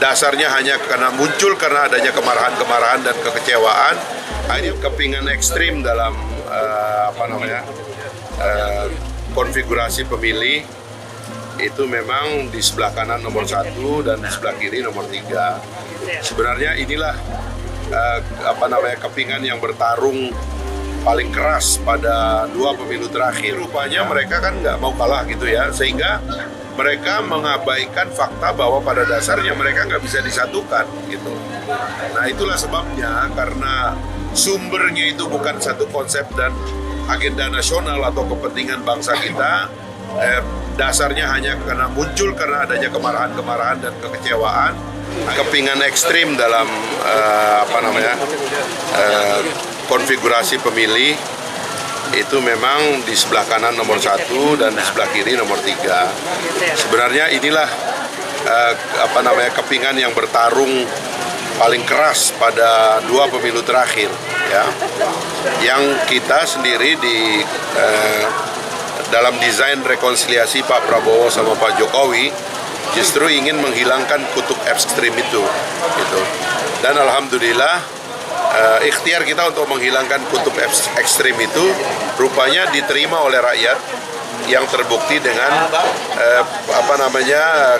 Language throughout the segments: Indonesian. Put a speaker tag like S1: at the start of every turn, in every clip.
S1: dasarnya hanya karena adanya kemarahan dan kekecewaan. Akhirnya kepingan ekstrim dalam konfigurasi pemilih itu memang di sebelah kanan nomor 1 dan di sebelah kiri nomor 3. Sebenarnya inilah kepingan yang bertarung paling keras pada 2 pemilu terakhir. Rupanya mereka kan nggak mau kalah gitu ya, sehingga mereka mengabaikan fakta bahwa pada dasarnya mereka nggak bisa disatukan gitu. Nah itulah sebabnya, karena sumbernya itu bukan satu konsep dan agenda nasional atau kepentingan bangsa kita, dasarnya hanya karena adanya kemarahan dan kekecewaan. Kepingan ekstrim dalam konfigurasi pemilih itu memang di sebelah kanan nomor 1 dan di sebelah kiri nomor 3. Sebenarnya inilah kepingan yang bertarung paling keras pada 2 pemilu terakhir ya. Yang kita sendiri dalam desain rekonsiliasi Pak Prabowo sama Pak Jokowi justru ingin menghilangkan kutub ekstrim itu gitu. Dan alhamdulillah ikhtiar kita untuk menghilangkan kutub ekstrim itu rupanya diterima oleh rakyat, yang terbukti dengan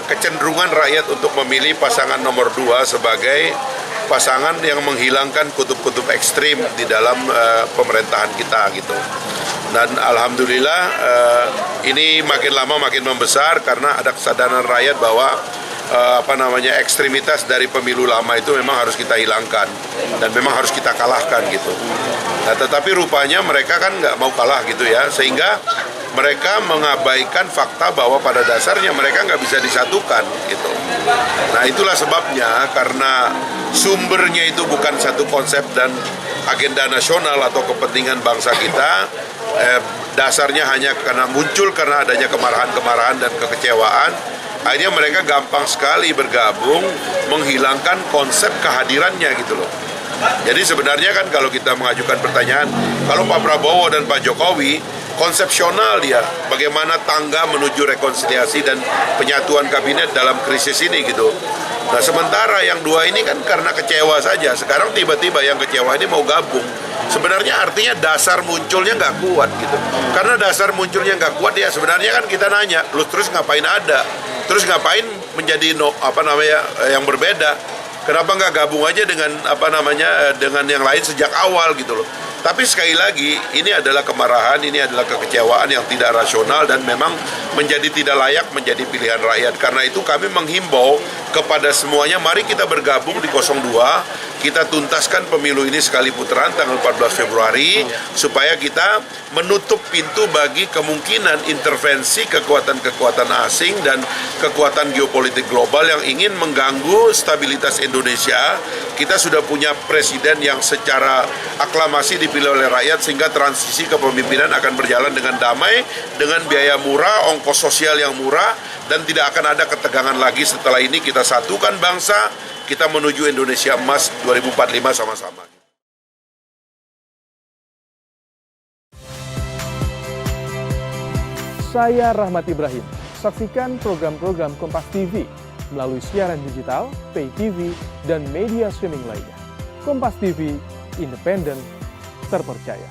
S1: kecenderungan rakyat untuk memilih pasangan nomor 2 sebagai pasangan yang menghilangkan kutub-kutub ekstrim di dalam pemerintahan kita gitu. Dan alhamdulillah ini makin lama makin membesar karena ada kesadaran rakyat bahwa ekstremitas dari pemilu lama itu memang harus kita hilangkan dan memang harus kita kalahkan gitu. Nah, tetapi rupanya mereka kan nggak mau kalah gitu ya, sehingga mereka mengabaikan fakta bahwa pada dasarnya mereka nggak bisa disatukan gitu. Nah itulah sebabnya, karena sumbernya itu bukan satu konsep dan agenda nasional atau kepentingan bangsa kita, dasarnya hanya karena adanya kemarahan dan kekecewaan. Akhirnya mereka gampang sekali bergabung menghilangkan konsep kehadirannya gitu loh. Jadi sebenarnya kan kalau kita mengajukan pertanyaan, kalau Pak Prabowo dan Pak Jokowi konsepsional dia bagaimana tangga menuju rekonsiliasi dan penyatuan kabinet dalam krisis ini gitu. Nah sementara yang 2 ini kan karena kecewa saja, sekarang tiba-tiba yang kecewa ini mau gabung. Sebenarnya artinya dasar munculnya nggak kuat gitu. Karena dasar munculnya nggak kuat ya sebenarnya kan kita nanya, lu terus ngapain ada? Terus ngapain menjadi yang berbeda? Kenapa nggak gabung aja dengan dengan yang lain sejak awal gitu loh. Tapi sekali lagi ini adalah kemarahan, ini adalah kekecewaan yang tidak rasional dan memang menjadi tidak layak menjadi pilihan rakyat. Karena itu kami menghimbau kepada semuanya, mari kita bergabung di 02, kita tuntaskan pemilu ini sekali putaran tanggal 14 Februari supaya kita menutup pintu bagi kemungkinan intervensi kekuatan-kekuatan asing dan kekuatan geopolitik global yang ingin mengganggu stabilitas Indonesia. Kita sudah punya presiden yang secara aklamasi dipilih oleh rakyat, sehingga transisi kepemimpinan akan berjalan dengan damai, dengan biaya murah, ongkos sosial yang murah, dan tidak akan ada ketegangan lagi. Setelah ini kita satukan bangsa, kita menuju Indonesia Emas 2045 sama-sama.
S2: Saya Rahmat Ibrahim. Saksikan program-program Kompas TV melalui siaran digital, pay TV, dan media streaming lainnya. Kompas TV, independen, terpercaya.